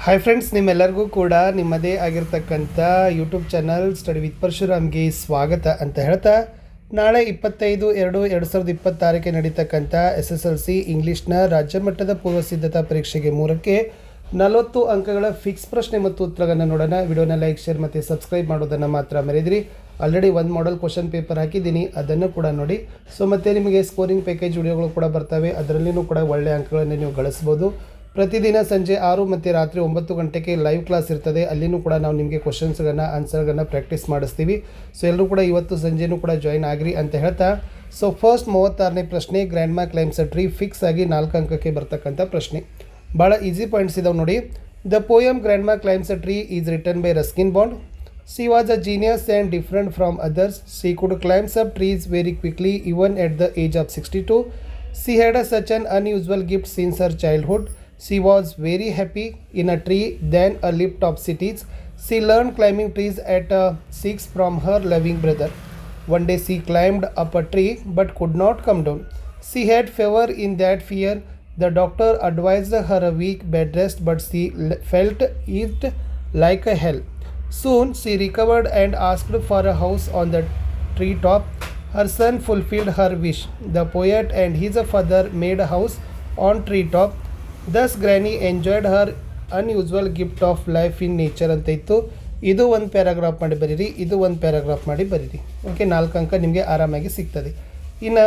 Hi friends, ನಿಮ್ಮೆಲ್ಲರಿಗೂ ಕೂಡ ನಿಮ್ಮದೇ ಆಗಿರ್ತಕ್ಕಂಥ ಯೂಟ್ಯೂಬ್ ಚಾನಲ್ ಸ್ಟಡಿ ವಿತ್ ಪರಶುರಾಮ್ಗೆ ಸ್ವಾಗತ ಅಂತ ಹೇಳ್ತಾ, ನಾಳೆ 25/2/2026 ನಡೀತಕ್ಕಂಥ SSLC ಇಂಗ್ಲೀಷ್ನ ರಾಜ್ಯ ಮಟ್ಟದ ಪೂರ್ವ ಸಿದ್ಧತಾ ಪರೀಕ್ಷೆಗೆ 3ಕ್ಕೆ 40 ಅಂಕಗಳ ಫಿಕ್ಸ್ ಪ್ರಶ್ನೆ ಮತ್ತು ಉತ್ತರಗಳನ್ನು ನೋಡೋಣ. ವಿಡಿಯೋನ ಲೈಕ್, ಶೇರ್ ಮತ್ತು ಸಬ್ಸ್ಕ್ರೈಬ್ ಮಾಡೋದನ್ನು ಮಾತ್ರ ಮರೆಯದಿರಿ. ಆಲ್ರೆಡಿ ಒಂದು ಮಾಡೆಲ್ ಕ್ವಶನ್ ಪೇಪರ್ ಹಾಕಿದ್ದೀನಿ, ಅದನ್ನು ಕೂಡ ನೋಡಿ. ಸೊ ಮತ್ತು ನಿಮಗೆ ಸ್ಕೋರಿಂಗ್ ಪ್ಯಾಕೇಜ್ ವಿಡಿಯೋಗಳು ಕೂಡ ಬರ್ತವೆ, ಅದರಲ್ಲಿಯೂ ಕೂಡ ಒಳ್ಳೆಯ ಅಂಕಗಳನ್ನು ನೀವು ಗಳಿಸ್ಬೋದು. ಪ್ರತಿದಿನ ಸಂಜೆ 6 ಮತ್ತು ರಾತ್ರಿ 9 ಗಂಟೆಗೆ ಲೈವ್ ಕ್ಲಾಸ್ ಇರ್ತದೆ. ಅಲ್ಲಿನೂ ಕೂಡ ನಾವು ನಿಮಗೆ ಕ್ವಶನ್ಸ್ಗಳನ್ನು ಆನ್ಸರ್ಗಳನ್ನು ಪ್ರಾಕ್ಟೀಸ್ ಮಾಡಿಸ್ತೀವಿ. ಸೊ ಎಲ್ಲರೂ ಕೂಡ ಇವತ್ತು ಸಂಜೆನೂ ಕೂಡ ಜಾಯ್ನ್ ಆಗಿರಿ ಅಂತ ಹೇಳ್ತಾ, ಸೊ ಫಸ್ಟ್ 36ನೇ ಪ್ರಶ್ನೆ, ಗ್ರ್ಯಾಂಡ್ ಮಾ ಕ್ಲೈಮ್ಸ್ ಅ ಟ್ರೀ, ಫಿಕ್ಸ್ ಆಗಿ 4 ಅಂಕಕ್ಕೆ ಬರ್ತಕ್ಕಂಥ ಪ್ರಶ್ನೆ. ಭಾಳ ಈಸಿ ಪಾಯಿಂಟ್ಸ್ ಇದಾವೆ ನೋಡಿ. ದ ಪೋಯಮ್ ಗ್ರ್ಯಾಂಡ್ ಮಾ claims a tree is written by Ruskin bond. She was a genius and different from others. She could climb up trees very quickly even at the age of 62. She had such an unusual gift since her childhood. She was very happy in a tree than a lift of cities. She learned climbing trees at 6 from her loving brother. One day she climbed up a tree but could not come down. She had fever. In that fear, the doctor advised her a week bed rest, but she felt it like a hell. Soon she recovered and asked for a house on the treetop. Her son fulfilled her wish. The poet and his father made a house on treetop. Thus Granny enjoyed her unusual gift of life in nature ಅಂತ ಇತ್ತು. ಇದು ಒಂದು paragraph ಮಾಡಿ ಬರೀರಿ, ಇದು ಒಂದು paragraph ಮಾಡಿ ಬರೀರಿ. ಓಕೆ, 4 ಅಂಕ ನಿಮಗೆ ಆರಾಮಾಗಿ ಸಿಗ್ತದೆ. ಇನ್ನು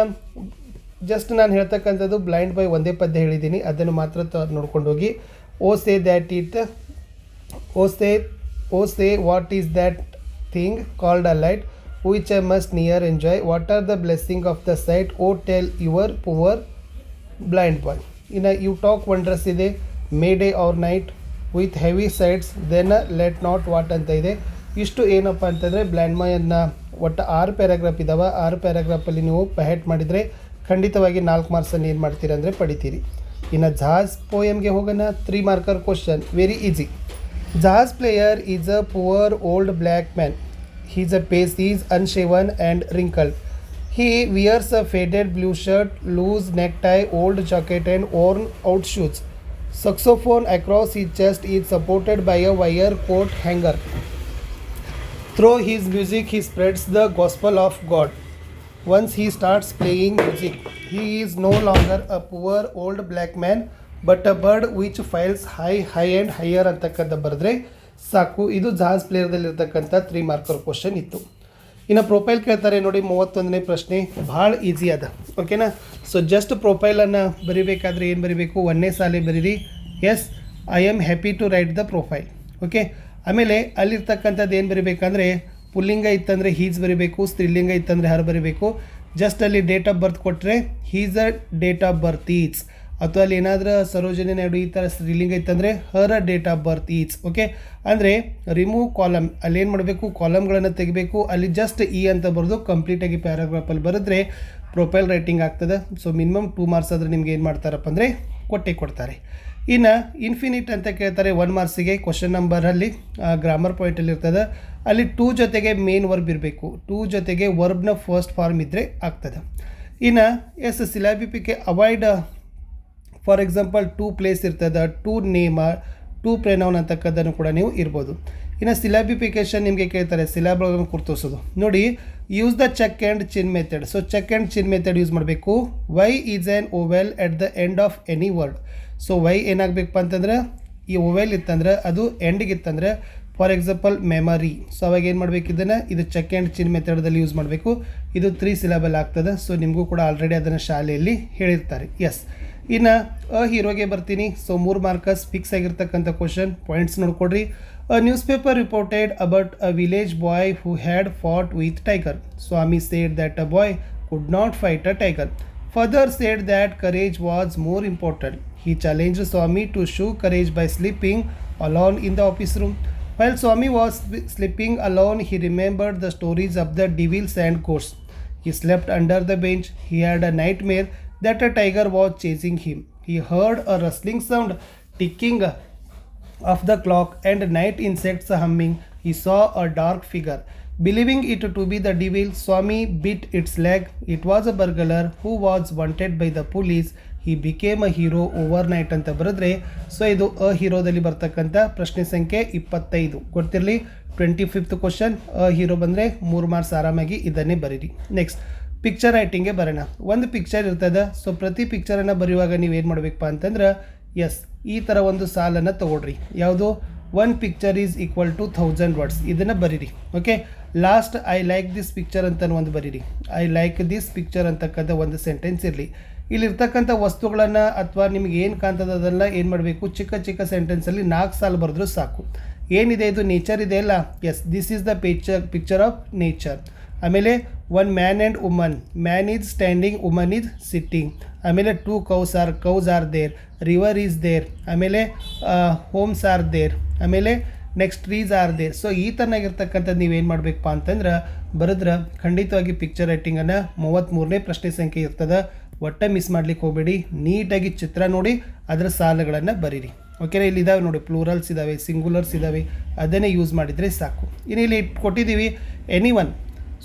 ಜಸ್ಟ್ ನಾನು ಹೇಳ್ತಕ್ಕಂಥದ್ದು ಬ್ಲೈಂಡ್ ಬೈ ಒಂದೇ ಪದ್ಯ ಹೇಳಿದ್ದೀನಿ, ಅದನ್ನು ಮಾತ್ರ ನೋಡ್ಕೊಂಡು ಹೋಗಿ. Oh say that it, Oh say, what is that thing called a light, which I must near enjoy? What are the blessing of the sight? Oh tell your poor blind boy. You talk wondrous ಇದೆ, may day or night with heavy sights, then let not what ಅಂತ ಇದೆ. ಇಷ್ಟು ಏನಪ್ಪ ಅಂತಂದರೆ blind ಬಾಯನ್ನು ಒಟ್ಟು 6 paragraph ಇದ್ದಾವೆ. 6 ಪ್ಯಾರಾಗ್ರಾಫಲ್ಲಿ ನೀವು ಪಹೆಟ್ ಮಾಡಿದರೆ ಖಂಡಿತವಾಗಿ 4 ಮಾರ್ಕ್ಸನ್ನು ಏನು ಮಾಡ್ತೀರಿ ಅಂದರೆ ಪಡಿತೀರಿ. ಇನ್ನು ಜಹಾಜ್ ಪೋಯಮ್ಗೆ ಹೋಗೋಣ. 3 marker question, very easy. Jazz player is a poor old black man. His face is unshaven and wrinkled. He wears a faded blue shirt, loose necktie, old jacket and worn out shoes. Saxophone across his chest is supported by a wire coat hanger. Through his music he spreads the gospel of God. Once he starts playing music, he is no longer a poor old black man, but a bird which files high and higher ಅಂತಕ್ಕಂಥ ಬರೆದ್ರೆ ಸಾಕು. ಇದು ಜಹಾಜ್ ಪ್ಲೇಯರ್ದಲ್ಲಿರ್ತಕ್ಕಂಥ 3 marker question ಇತ್ತು. ಇನ್ನು profile ಕೇಳ್ತಾರೆ ನೋಡಿ, 31ನೇ ಪ್ರಶ್ನೆ. ಭಾಳ ಈಸಿ ಅದ, ಓಕೆನಾ. ಸೊ ಜಸ್ಟ್ ಪ್ರೊಫೈಲನ್ನು ಬರಿಬೇಕಾದ್ರೆ ಏನು ಬರಿಬೇಕು, 1ನೇ ಸಾಲೆ ಬರೀರಿ, yes I am happy to write the profile. Okay, ಆಮೇಲೆ ಅಲ್ಲಿರ್ತಕ್ಕಂಥದ್ದು ಏನು ಬರಿಬೇಕಂದ್ರೆ, ಪುಲ್ಲಿಂಗ ಇತ್ತಂದರೆ ಹೀಸ್ ಬರಿಬೇಕು, ಸ್ತ್ರೀಲಿಂಗ ಇತ್ತಂದರೆ ಹರ್ ಬರಿಬೇಕು. ಜಸ್ಟ್ ಅಲ್ಲಿ ಡೇಟ್ ಆಫ್ ಬರ್ತ್ ಕೊಟ್ಟರೆ his a date of birth is, ಅಥವಾ ಅಲ್ಲಿ ಏನಾದರೂ ಸರೋಜಿನಿ ನಾಯ್ಡು ಈ ಥರ ಸ್ತ್ರೀಲಿಂಗ ಇತ್ತಂದರೆ her date of birth is. Okay, ಅಂದರೆ ರಿಮೂವ್ ಕಾಲಮ್, ಅಲ್ಲಿ ಏನು ಮಾಡಬೇಕು, ಕಾಲಮ್ಗಳನ್ನು ತೆಗಿಬೇಕು. ಅಲ್ಲಿ ಜಸ್ಟ್ ಇ ಅಂತ ಬರೆದು ಕಂಪ್ಲೀಟಾಗಿ ಪ್ಯಾರಾಗ್ರಾಫಲ್ಲಿ ಬರೆದ್ರೆ ಪ್ರೊಫೈಲ್ ರೈಟಿಂಗ್ ಆಗ್ತದೆ. ಸೊ ಮಿನಿಮಮ್ 2 ಮಾರ್ಕ್ಸ್ ಆದರೆ ನಿಮ್ಗೆ ಏನು ಮಾಡ್ತಾರಪ್ಪ ಅಂದರೆ ಕೊಡ್ತಾರೆ. ಇನ್ನು ಇನ್ಫಿನಿಟ್ ಅಂತ ಕೇಳ್ತಾರೆ 1 ಮಾರ್ಕ್ಸಿಗೆ. ಕ್ವಶನ್ ನಂಬರಲ್ಲಿ ಗ್ರಾಮರ್ ಪಾಯಿಂಟಲ್ಲಿ ಇರ್ತದೆ. ಅಲ್ಲಿ ಟು ಜೊತೆಗೆ ಮೇನ್ ವರ್ಬ್ ಇರಬೇಕು, ಟು ಜೊತೆಗೆ ವರ್ಬ್ನ ಫಸ್ಟ್ ಫಾರ್ಮ್ ಇದ್ದರೆ ಆಗ್ತದೆ. ಇನ್ನು ಎಸ್ ಸಿಲಾಬಿಪಿಕೆ avoid, for example to place ಇರ್ತದೆ, ಟು ನೇಮ್, ಟು ಪ್ರೆನೌನ್ ಅಂತಕ್ಕದ್ದನ್ನು ಕೂಡ ನೀವು ಇರ್ಬೋದು. ಇನ್ನು ಸಿಲಾಬಿಫಿಕೇಷನ್ ನಿಮಗೆ ಕೇಳ್ತಾರೆ, ಸಿಲಾಬಲ್ಗಳನ್ನು ಗುರುತಿಸೋದು ನೋಡಿ. Use the check and chin method. So check and chin method use ಮಾಡಬೇಕು. Y is an vowel at the end of any word. So y ಏನಾಗಬೇಕಪ್ಪ ಅಂತಂದ್ರೆ, ಈ ಓವೆಲ್ ಇತ್ತಂದ್ರೆ ಅದು ಎಂಡಿಗೆ ಇತ್ತಂದ್ರೆ, ಫಾರ್ ಎಕ್ಸಾಂಪಲ್ ಮೆಮರಿ. ಸೊ ಅವಾಗ ಏನು ಮಾಡಬೇಕು, ಇದು ಚೆಕ್ ಆ್ಯಂಡ್ ಚಿನ್ ಮೆಥಡಲ್ಲಿ ಯೂಸ್ ಮಾಡಬೇಕು. ಇದು 3 ಸಿಲಾಬಲ್ ಆಗ್ತದೆ. ಸೊ ನಿಮಗೂ ಕೂಡ ಆಲ್ರೆಡಿ ಅದನ್ನು ಶಾಲೆಯಲ್ಲಿ ಹೇಳಿರ್ತಾರೆ. ಎಸ್, ಇನ್ನು ಹೀರೋಗೆ ಬರ್ತೀನಿ. ಸೊ 3 ಮಾರ್ಕರ್ಸ್ ಫಿಕ್ಸ್ ಆಗಿರ್ತಕ್ಕಂಥ ಕ್ವಶನ್, ಪಾಯಿಂಟ್ಸ್ ನೋಡ್ಕೊಡ್ರಿ. A newspaper reported about a village boy who had fought with tiger. Swami said that a boy could not fight a tiger. Further said that courage was more important. He challenged Swami to show courage by sleeping alone in the office room. While Swami was sleeping alone, he remembered the stories of the devils and ghosts. He slept under the bench. He had a nightmare that a tiger was chasing him. He heard a rustling sound, ticking of the clock, and night insects humming. He saw a dark figure. Believing it to be the devil, Swami bit its leg. It was a burglar who was wanted by the police. He became a hero over night ಅಂತ ಬರೆದ್ರೆ so ಇದು ಅ ಹೀರೋದಲ್ಲಿ ಬರ್ತಕ್ಕಂಥ ಪ್ರಶ್ನೆ ಸಂಖ್ಯೆ 25 ಗೊತ್ತಿರಲಿ. 25th question a hero ಬಂದರೆ 3 marks ಆರಾಮಾಗಿ ಇದನ್ನೇ ಬರೀರಿ. ನೆಕ್ಸ್ಟ್ ಪಿಕ್ಚರ್ ರೈಟಿಂಗ್ಗೆ ಬರೋಣ. ಒಂದು ಪಿಕ್ಚರ್ ಇರ್ತದೆ. ಸೊ ಪ್ರತಿ ಪಿಕ್ಚರನ್ನು ಬರೆಯುವಾಗ ನೀವೇನು ಮಾಡಬೇಕಪ್ಪ ಅಂತಂದ್ರೆ ಎಸ್ ಈ ಥರ ಒಂದು ಸಾಲನ್ನು ತೊಗೊಳ್ರಿ. ಯಾವುದು one picture is equal to 1000 words ಇದನ್ನು ಬರೀರಿ. Okay, last I like this picture ಅಂತ ಒಂದು ಬರೀರಿ. ಐ ಲೈಕ್ ದಿಸ್ ಪಿಕ್ಚರ್ ಅಂತಕ್ಕಂಥ ಒಂದು ಸೆಂಟೆನ್ಸ್ ಇರಲಿ. ಇಲ್ಲಿರ್ತಕ್ಕಂಥ ವಸ್ತುಗಳನ್ನು ಅಥವಾ ನಿಮ್ಗೆ ಏನು ಕಾಣ್ತದೆ ಅದೆಲ್ಲ ಏನು ಮಾಡಬೇಕು, ಚಿಕ್ಕ ಚಿಕ್ಕ ಸೆಂಟೆನ್ಸಲ್ಲಿ 4 ಸಾಲು ಬರೆದ್ರೂ ಸಾಕು. ಏನಿದೆ ಇದು ನೇಚರ್ ಇದೆ ಅಲ್ಲ, yes this is the picture of nature. ಆಮೇಲೆ one man and woman, man is standing, woman is sitting. ಆಮೇಲೆ 2 cows are there, river is there. ಆಮೇಲೆ ಹೋಮ್ಸ್ ಆರ್ ದೇರ್. ಆಮೇಲೆ next trees are there. So ಈ ಥರನಾಗಿರ್ತಕ್ಕಂಥದ್ದು ನೀವೇನು ಮಾಡಬೇಕಪ್ಪ ಅಂತಂದ್ರೆ ಬರೆದ್ರೆ ಖಂಡಿತವಾಗಿ ಪಿಕ್ಚರ್ ರೈಟಿಂಗನ್ನು 33ನೇ ಪ್ರಶ್ನೆ ಸಂಖ್ಯೆ ಇರ್ತದೆ. ಒಟ್ಟೆ ಮಿಸ್ ಮಾಡ್ಲಿಕ್ಕೆ ಹೋಗಬೇಡಿ. ನೀಟಾಗಿ ಚಿತ್ರ ನೋಡಿ ಅದರ ಸಾಲುಗಳನ್ನು ಬರೀರಿ. ಓಕೆನಾ, ಇಲ್ಲಿ ಇದಾವೆ ನೋಡಿ, ಪ್ಲೂರಲ್ಸ್ ಇದ್ದಾವೆ, ಸಿಂಗುಲರ್ಸ್ ಇದ್ದಾವೆ, ಅದನ್ನೇ ಯೂಸ್ ಮಾಡಿದರೆ ಸಾಕು. ಇನ್ನು ಇಲ್ಲಿ ಕೊಟ್ಟಿದ್ದೀವಿ ಎನಿ ಒನ್.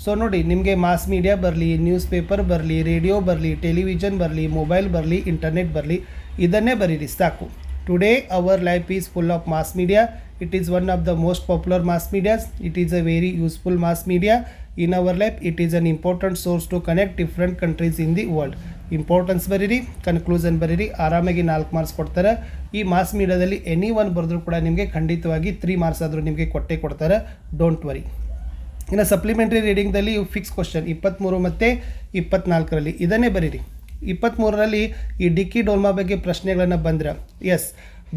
ಸೊ ನೋಡಿ, ನಿಮಗೆ ಮಾಸ್ ಮೀಡಿಯಾ ಬರಲಿ, ನ್ಯೂಸ್ ಪೇಪರ್ ಬರಲಿ, ರೇಡಿಯೋ ಬರಲಿ, ಟೆಲಿವಿಷನ್ ಬರಲಿ, ಮೊಬೈಲ್ ಬರಲಿ, ಇಂಟರ್ನೆಟ್ ಬರಲಿ, ಇದನ್ನೇ ಬರೀರಿ ಸಾಕು. Today our life is full of mass media. It is one of the most popular mass medias. It is a very useful mass media in our life. It is an important source to connect different countries in the world. Importance ಬರೀರಿ, conclusion ಬರೀರಿ, ಆರಾಮಾಗಿ 4 marks ಕೊಡ್ತಾರೆ. ಈ mass ಮೀಡಿಯಾದಲ್ಲಿ any one ಬರೆದ್ರೂ ಕೂಡ ನಿಮಗೆ ಖಂಡಿತವಾಗಿ 3 marks ಆದರೂ ನಿಮಗೆ ಕೊಟ್ಟೇ ಕೊಡ್ತಾರೆ. Don't worry. ಇನ್ನು ಸಪ್ಲಿಮೆಂಟ್ರಿ ರೀಡಿಂಗ್ದಲ್ಲಿ ಇವು ಫಿಕ್ಸ್ ಕ್ವಶನ್ 23 ಮತ್ತು 24ರಲ್ಲಿ ಇದನ್ನೇ ಬರೀರಿ. 23ರಲ್ಲಿ ಈ ಡಿಕ್ಕಿ ಡೋಲ್ಮಾ ಬಗ್ಗೆ ಪ್ರಶ್ನೆಗಳನ್ನು ಬಂದ್ರೆ yes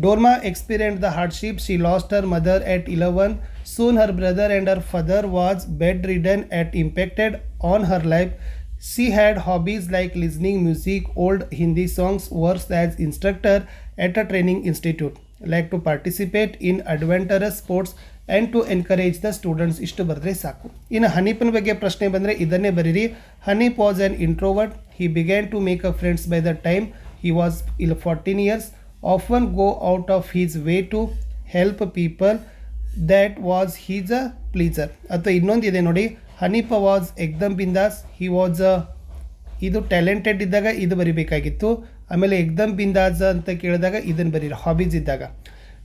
Dolma experienced the hardship. She lost her mother at 11. Soon her brother and her father was bedridden at impacted on her life. She had hobbies like listening music, old Hindi songs, works as instructor at a training institute, like to participate in adventurous sports and to encourage the students. ಇಷ್ಟು ಬರೆದ್ರೆ ಸಾಕು. ಇನ್ನು ಹನೀಪನ ಬಗ್ಗೆ ಪ್ರಶ್ನೆ ಬಂದರೆ ಇದನ್ನೇ ಬರೀರಿ. Hanif was an introvert. He began to make a friends by the time he was 14 years. Often go out of his way to help people. That was his pleasure. ಅಥವಾ ಇನ್ನೊಂದು ಇದೆ ನೋಡಿ, ಹನೀಪ ವಾಸ್ ಎಕ್ದಮ್ ಬಿಂದಾಸ್. ಹಿ ವಾಸ್ ಇದು talented ಇದ್ದಾಗ ಇದು ಬರಿಬೇಕಾಗಿತ್ತು. ಆಮೇಲೆ ಎಕ್ದಮ್ ಬಿಂದಾಸ್ ಅಂತ ಕೇಳಿದಾಗ ಇದನ್ನು ಬರೀರಿ ಹಾಬೀಸ್ ಇದ್ದಾಗ.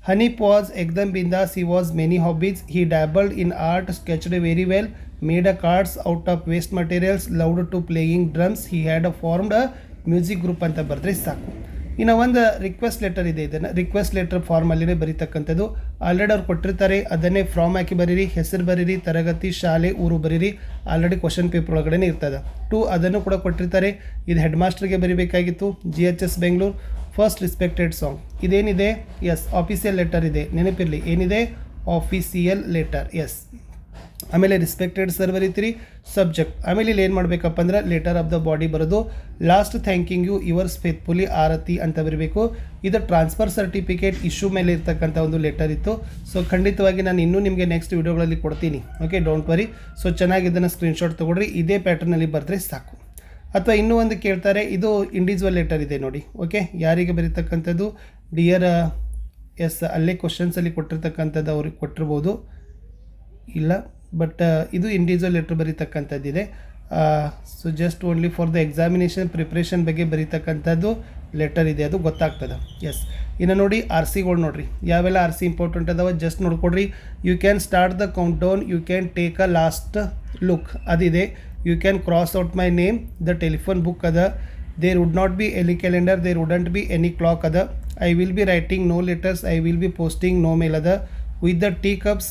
ಹನೀಪ್ ವಾಸ್ ಎಕ್ದಮ್ ಬಿಂದಾಸ್. He was many hobbies. He dabbled in art, sketched very well, made a cards out of waste materials, loved to playing drums. He had a formed a music group ಅಂತ ಬರೆದ್ರೆ ಸಾಕು. ಇನ್ನು ಒಂದು request letter ಇದೆ. ಇದನ್ನು request letter ಫಾರ್ಮಲ್ಲಿನೇ ಬರೀತಕ್ಕಂಥದ್ದು. Already ಅವ್ರು ಕೊಟ್ಟಿರ್ತಾರೆ, ಅದನ್ನೇ ಫ್ರಾಮ್ ಹಾಕಿ ಬರೀರಿ, ಹೆಸರು ಬರೀರಿ, ತರಗತಿ, ಶಾಲೆ, ಊರು ಬರೀರಿ. ಆಲ್ರೆಡಿ ಕ್ವಶನ್ ಪೇಪರ್ ಒಳಗಡೆ ಇರ್ತದೆ. 2 ಅದನ್ನು ಕೂಡ ಕೊಟ್ಟಿರ್ತಾರೆ. ಇದು ಹೆಡ್ ಮಾಸ್ಟರ್ಗೆ ಬರೀಬೇಕಾಗಿತ್ತು. GHS ಬೆಂಗಳೂರು ಫಸ್ಟ್ ರಿಸ್ಪೆಕ್ಟೆಡ್ ಸಾಂಗ್. ಇದೇನಿದೆ ಎಸ್ ಆಫೀಸಿಯಲ್ ಲೆಟರ್ ಇದೆ, ನೆನಪಿರಲಿ ಏನಿದೆ ಆಫೀಸಿಯಲ್ ಲೆಟರ್. ಎಸ್ ಆಮೇಲೆ ರಿಸ್ಪೆಕ್ಟೆಡ್ ಸರ್ ಬರೀತೀರಿ, ಸಬ್ಜೆಕ್ಟ್. ಆಮೇಲೆ ಇಲ್ಲಿ ಏನು ಮಾಡಬೇಕಪ್ಪ ಅಂದ್ರೆ ಲೆಟರ್ ಆಫ್ ದ ಬಾಡಿ ಬರೋದು. Last thanking you yours faithfully Aarti ಅಂತ ಬರಬೇಕು. ಇದು ಟ್ರಾನ್ಸ್ಫರ್ ಸರ್ಟಿಫಿಕೇಟ್ ಇಶ್ಯೂ ಮೇಲೆ ಇರ್ತಕ್ಕಂಥ ಒಂದು ಲೆಟರ್ ಇತ್ತು. ಸೊ ಖಂಡಿತವಾಗಿ ನಾನು ಇನ್ನೂ ನಿಮಗೆ ನೆಕ್ಸ್ಟ್ ವೀಡಿಯೋಗಳಲ್ಲಿ ಕೊಡ್ತೀನಿ. Okay, don't worry. ಸೊ ಚೆನ್ನಾಗಿ ಇದನ್ನು ಸ್ಕ್ರೀನ್ಶಾಟ್ ತೊಗೊಳ್ರಿ. ಇದೇ ಪ್ಯಾಟರ್ನಲ್ಲಿ ಬರೆದ್ರೆ ಸಾಕು. ಅಥವಾ ಇನ್ನೂ ಒಂದು ಕೇಳ್ತಾರೆ, ಇದು ಇಂಡಿವಿಜುವಲ್ ಲೆಟರ್ ಇದೆ ನೋಡಿ. ಓಕೆ, ಯಾರಿಗೆ ಬರೀತಕ್ಕಂಥದ್ದು ಡಿಯರ್ ಎಸ್ ಅಲ್ಲೇ ಕ್ವಶನ್ಸಲ್ಲಿ ಕೊಟ್ಟಿರ್ತಕ್ಕಂಥದ್ದು ಅವ್ರಿಗೆ ಕೊಟ್ಟಿರ್ಬೋದು, ಇಲ್ಲ ಬಟ್ ಇದು ಇಂಡಿವಿಜುವಲ್ ಲೆಟ್ರ್ ಬರೀತಕ್ಕಂಥದ್ದಿದೆ. So just only for the examination preparation ಬಗ್ಗೆ ಬರೀತಕ್ಕಂಥದ್ದು ಲೆಟರ್ ಇದೆ, ಅದು ಗೊತ್ತಾಗ್ತದೆ. ಎಸ್ ಇನ್ನು ನೋಡಿ RCಗಳು ನೋಡಿರಿ, ಯಾವೆಲ್ಲ RC ಇಂಪಾರ್ಟೆಂಟ್ ಅದಾವೆ ಜಸ್ಟ್ ನೋಡ್ಕೊಡ್ರಿ. You can start the countdown, you can take a last look ಅದಿದೆ. You can cross out my name, the telephone book ಅದ. There would not be any calendar, there wouldn't be any clock ಅದ. I will be writing no letters, I will be posting no mail ಅದ. with the teacups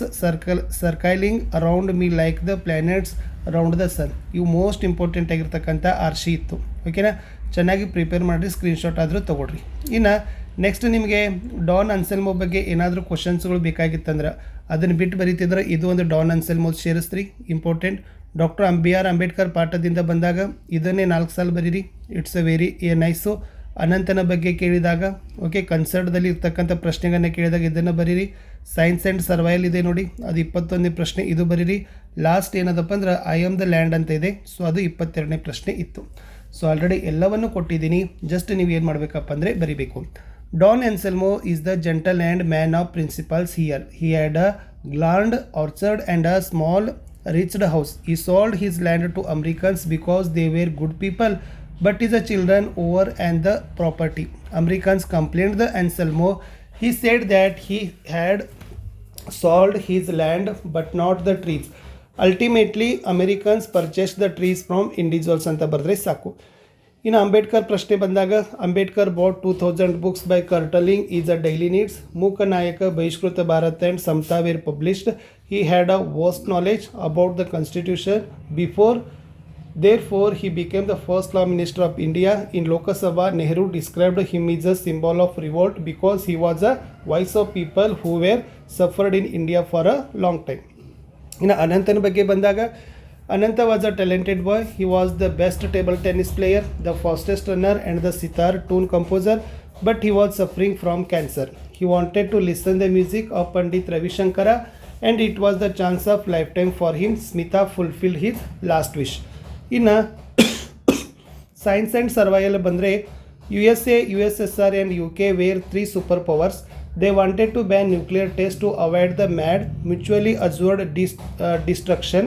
circling around me like the planets around the sun. ಇವು most important ಆಗಿರ್ತಕ್ಕಂಥ RC ಇತ್ತು. ಓಕೆನಾ, ಚೆನ್ನಾಗಿ prepare ಮಾಡಿರಿ, screenshot ಆದರೂ ತೊಗೊಳ್ರಿ. ಇನ್ನು ನೆಕ್ಸ್ಟ್ ನಿಮಗೆ ಡಾನ್ ಅನ್ಸೆಲ್ಮೋ ಬಗ್ಗೆ ಏನಾದರೂ ಕ್ವಶನ್ಸ್ಗಳು ಬೇಕಾಗಿತ್ತಂದ್ರೆ ಅದನ್ನು ಬಿಟ್ಟು ಬರೀತಿದ್ರೆ ಇದು ಒಂದು ಡಾನ್ ಅನ್ಸೆಲ್ಮೋ ಸೇರಿಸ್ರಿ, ಇಂಪಾರ್ಟೆಂಟ್. ಡಾಕ್ಟರ್ BR ಅಂಬೇಡ್ಕರ್ ಪಾಠದಿಂದ ಬಂದಾಗ ಇದನ್ನೇ 4 ಸಾಲ ಬರೀರಿ. It's a very nice. ಅನಂತನ ಬಗ್ಗೆ ಕೇಳಿದಾಗ ಓಕೆ, ಕನ್ಸರ್ಟ್ದಲ್ಲಿ ಇರ್ತಕ್ಕಂಥ ಪ್ರಶ್ನೆಗಳನ್ನ ಕೇಳಿದಾಗ ಇದನ್ನು ಬರೀರಿ. ಸೈನ್ಸ್ ಆ್ಯಂಡ್ ಸರ್ವೈವಲ್ ಇದೆ ನೋಡಿ, ಅದು 21ನೇ ಪ್ರಶ್ನೆ, ಇದು ಬರೀರಿ. ಲಾಸ್ಟ್ ಏನದಪ್ಪ ಅಂದ್ರೆ ಐ ಆಮ್ ದ ಲ್ಯಾಂಡ್ ಅಂತ ಇದೆ, ಸೊ ಅದು 22ನೇ ಪ್ರಶ್ನೆ ಇತ್ತು. ಸೊ ಆಲ್ರೆಡಿ ಎಲ್ಲವನ್ನು ಕೊಟ್ಟಿದ್ದೀನಿ, ಜಸ್ಟ್ ನೀವು ಏನು ಮಾಡಬೇಕಪ್ಪ ಅಂದರೆ ಬರೀಬೇಕು. Don Anselmo is the gentle and man of principles here. He had a gland orchard and a small reached house. He sold his land to Americans because they were good people but is the children over and the property. Americans complained the Anselmo. He said that he had sold his land but not the trees. Ultimately, Americans purchased the trees from individuals ಅಂತ ಬರೆದ್ರೆ ಸಾಕು. ಇನ್ನು ಅಂಬೇಡ್ಕರ್ ಪ್ರಶ್ನೆ ಬಂದಾಗ Ambedkar bought 2000 books by curtailing is a daily needs. Mooknayak Bahishkrit Bharat and ಸಮತಾವೀರ್ published. He had a vast knowledge about the constitution before. Therefore, he became the first law minister of India. In Lok Sabha, Nehru described him as a symbol of revolt because he was a voice of people who were suffered in India for a long time. ಇನ್ನು ಅನಂತನ ಬಗ್ಗೆ ಬಂದಾಗ Anant was a talented boy. He was the best table tennis player, the fastest runner and the sitar tune composer, but he was suffering from cancer. He wanted to listen the music of Pandit Ravishankar and it was the chance of life time for him. Smita fulfil his last wish. ಇನ್ನು science and survival ಬಂದರೆ USA, USSR and UK were three superpowers. They wanted to ban nuclear tests to avoid the mad, mutually assured destruction.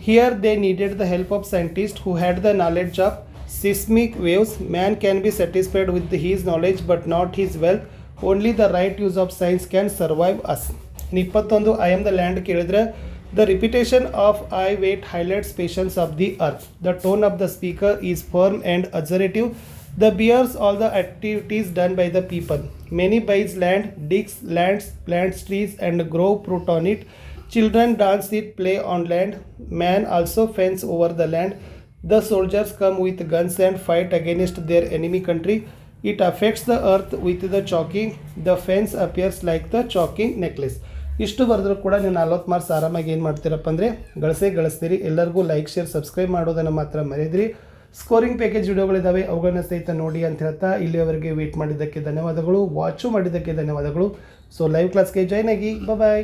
Here they needed the help of scientists who had the knowledge of seismic waves. Man can be satisfied with his knowledge but not his wealth. Only the right use of science can survive us. 21 I am the land ಕೇಳಿದ್ರೆ the repetition of I wait highlights patience of the earth. The tone of the speaker is firm and assertive. The bears all the activities done by the people. Many buys land, digs lands, plants trees and grow fruit on it. Children dance it, play on land. Man also fence over the land. The soldiers come with guns and fight against their enemy country. It affects the earth with the chalking. The fence appears like the chalking necklace. ಇಷ್ಟು ಬರೆದ್ರೂ ಕೂಡ ನೀವು 40 marks ಆರಾಮಾಗಿ ಏನು ಮಾಡ್ತೀರಪ್ಪ ಅಂದರೆ ಗಳಿಸ್ತೀರಿ. ಎಲ್ಲರಿಗೂ like share subscribe ಮಾಡೋದನ್ನು ಮಾತ್ರ ಮರೆಯದ್ರಿ. Scoring package ವಿಡಿಯೋಗಳಿದ್ದಾವೆ, ಅವುಗಳನ್ನ ಸಹಿತ ನೋಡಿ ಅಂತ ಹೇಳ್ತಾ ಇಲ್ಲಿಯವರೆಗೆ ವೇಟ್ ಮಾಡಿದ್ದಕ್ಕೆ ಧನ್ಯವಾದಗಳು, ವಾಚು ಮಾಡಿದ್ದಕ್ಕೆ ಧನ್ಯವಾದಗಳು. ಸೊ ಲೈವ್ ಕ್ಲಾಸ್ಗೆ ಜಾಯ್ನ್ ಆಗಿ ಬಾಯ್.